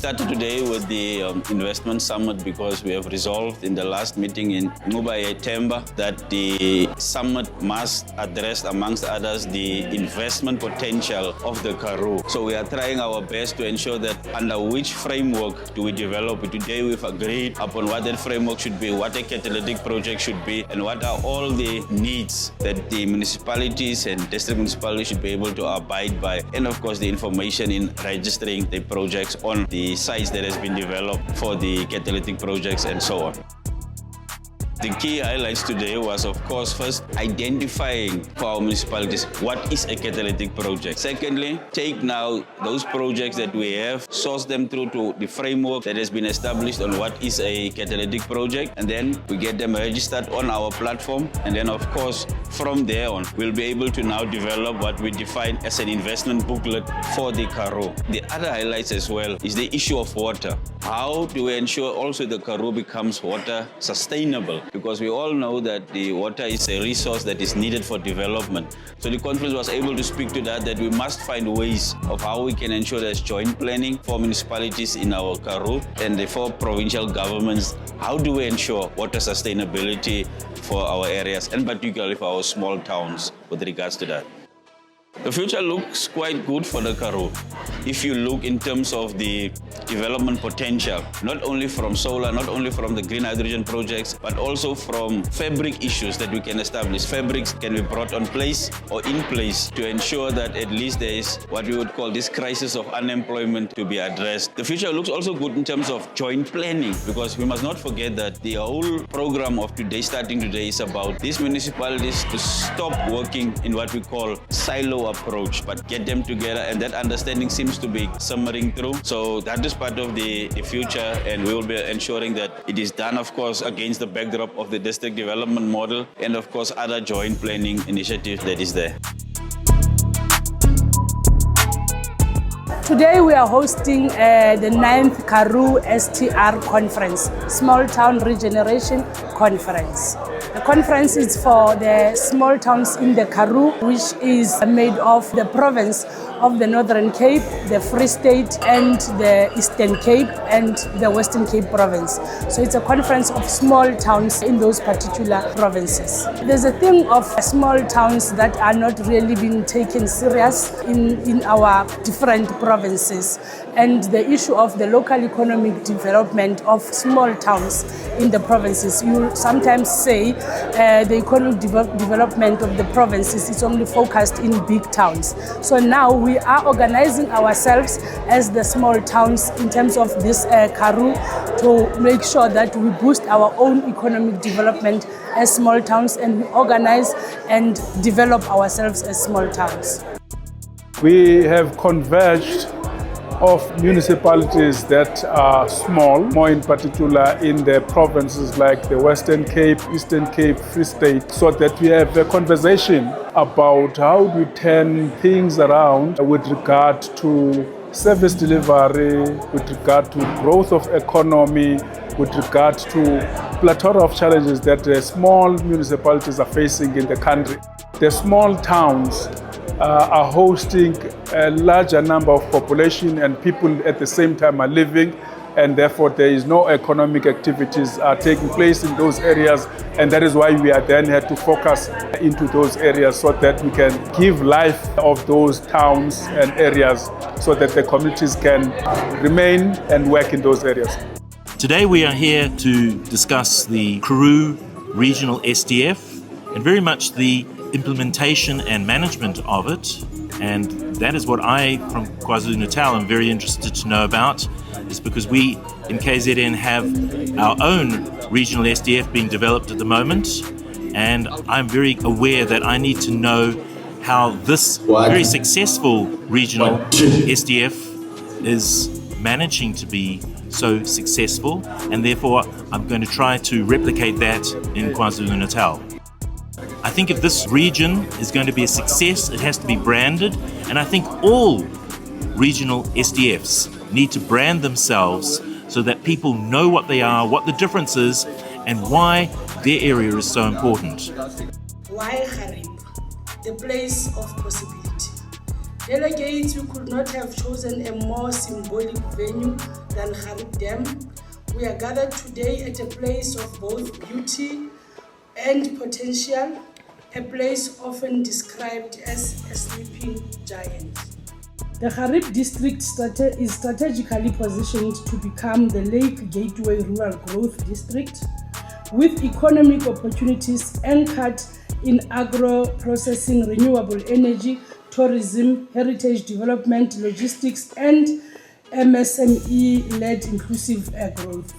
started today with the investment summit because we have resolved in the last meeting in Nguba Temba that the summit must address, amongst others, the investment potential of the Karoo. So we are trying our best to ensure that under which framework do we develop it. Today we've agreed upon what that framework should be, what a catalytic project should be, and what are all the needs that the municipalities and district municipalities should be able to abide by, and of course the information in registering the projects on the sites that has been developed for the catalytic projects and so on. The key highlights today was, of course, first identifying for our municipalities what is a catalytic project. Secondly, take now those projects that we have, source them through to the framework that has been established on what is a catalytic project, and then we get them registered on our platform. And then, of course, from there on, we'll be able to now develop what we define as an investment booklet for the Karoo. The other highlights as well is the issue of water. How do we ensure also the Karoo becomes water sustainable? Because we all know that the water is a resource that is needed for development. So the conference was able to speak to that we must find ways of how we can ensure there's joint planning for municipalities in our Karoo and the 4 provincial governments. How do we ensure water sustainability for our areas, and particularly for our small towns with regards to that? The future looks quite good for the Karoo. If you look in terms of the development potential, not only from solar, not only from the green hydrogen projects, but also from fabric issues that we can establish. Fabrics can be brought on place or in place to ensure that at least there is what we would call this crisis of unemployment to be addressed. The future looks also good in terms of joint planning, because we must not forget that the whole program of today, starting today, is about these municipalities to stop working in what we call silo approach, but get them together, and that understanding seems to be simmering through. So that is part of the future, and we will be ensuring that it is done, of course, against the backdrop of the district development model and, of course, other joint planning initiatives that is there. Today we are hosting the 9th Karoo STR Conference, Small Town Regeneration Conference. The conference is for the small towns in the Karoo, which is made of the province of the Northern Cape, the Free State, and the Eastern Cape, and the Western Cape province. So it's a conference of small towns in those particular provinces. There's a thing of small towns that are not really being taken serious in our different provinces, and the issue of the local economic development of small towns in the provinces. You sometimes say the economic development of the provinces is only focused in big towns. So now we are organizing ourselves as the small towns in terms of this Karoo to make sure that we boost our own economic development as small towns, and we organize and develop ourselves as small towns. We have converged of municipalities that are small, more in particular in the provinces like the Western Cape, Eastern Cape, Free State, so that we have a conversation about how we turn things around with regard to service delivery, with regard to growth of economy, with regard to plethora of challenges that the small municipalities are facing in the country. The small towns are hosting a larger number of population, and people at the same time are living, and therefore there is no economic activities are taking place in those areas, and that is why we are then had to focus into those areas so that we can give life of those towns and areas so that the communities can remain and work in those areas. Today we are here to discuss the Karoo Regional SDF and very much the implementation and management of it, and that is what I, from KwaZulu-Natal, am very interested to know about, is because we in KZN have our own regional SDF being developed at the moment, and I'm very aware that I need to know how this very successful regional SDF is managing to be so successful, and therefore I'm going to try to replicate that in KwaZulu-Natal. I think if this region is going to be a success, it has to be branded, and I think all regional SDFs need to brand themselves so that people know what they are, what the difference is, and why their area is so important. Why Gariep? The place of possibility. Delegates, we could not have chosen a more symbolic venue than Gariep Dam. We are gathered today at a place of both beauty and potential, a place often described as a sleeping giant. The Gariep district is strategically positioned to become the Lake Gateway Rural Growth District, with economic opportunities anchored in agro-processing, renewable energy, tourism, heritage development, logistics, and MSME-led inclusive growth.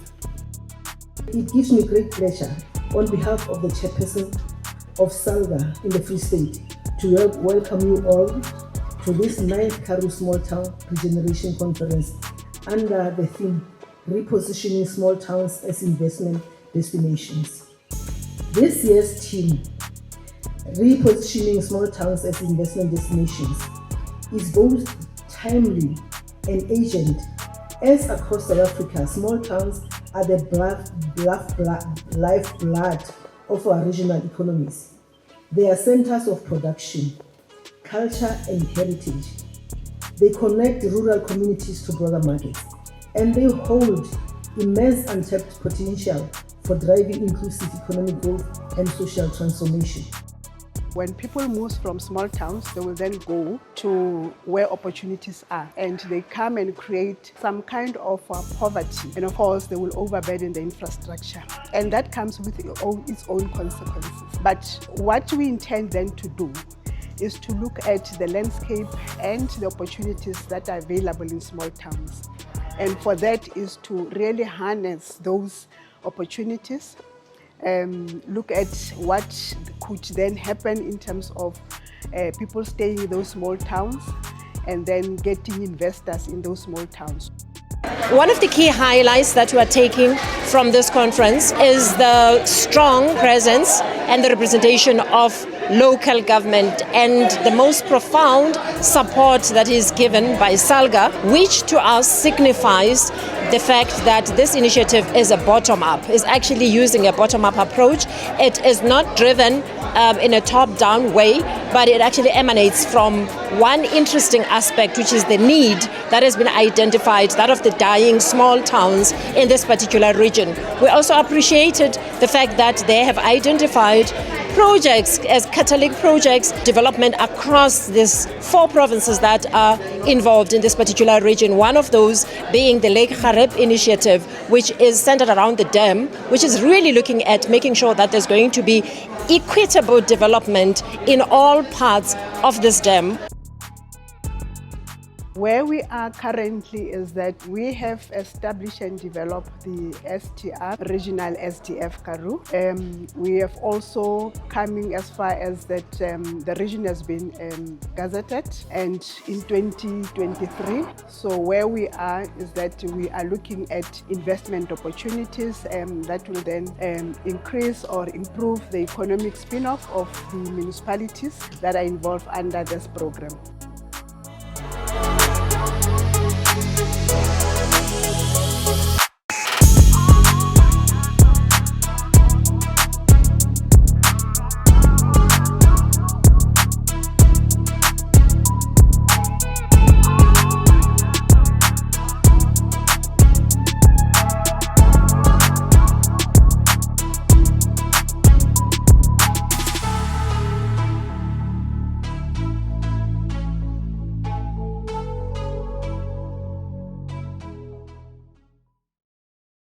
It gives me great pleasure on behalf of the chairperson of SALGA in the Free State to welcome you all to this 9th Karoo Small Town Regeneration Conference under the theme Repositioning Small Towns as Investment Destinations. This year's theme, Repositioning Small Towns as Investment Destinations, is both timely and urgent, as across South Africa, small towns are the lifeblood of our regional economies. They are centers of production, culture, and heritage. They connect rural communities to broader markets, and they hold immense untapped potential for driving inclusive economic growth and social transformation. When people move from small towns, they will then go to where opportunities are, and they come and create some kind of poverty. And of course, they will overburden the infrastructure, and that comes with its own consequences. But what we intend then to do is to look at the landscape and the opportunities that are available in small towns. And for that is to really harness those opportunities, look at what could then happen in terms of people staying in those small towns and then getting investors in those small towns. One of the key highlights that we are taking from this conference is the strong presence and the representation of local government and the most profound support that is given by SALGA, which to us signifies the fact that this initiative is a bottom-up, is actually using a bottom-up approach. It is not driven in a top-down way, but it actually emanates from one interesting aspect, which is the need that has been identified, that of the dying small towns in this particular region. We also appreciated the fact that they have identified projects as catalytic projects, development across these 4 provinces that are involved in this particular region. One of those being the Lake Gariep initiative, which is centered around the dam, which is really looking at making sure that there's going to be equitable development in all parts of this dam. Where we are currently is that we have established and developed the STR, Regional SDF Karoo. We have also coming as far as that the region has been gazetted and in 2023. So where we are is that we are looking at investment opportunities that will then increase or improve the economic spin-off of the municipalities that are involved under this program.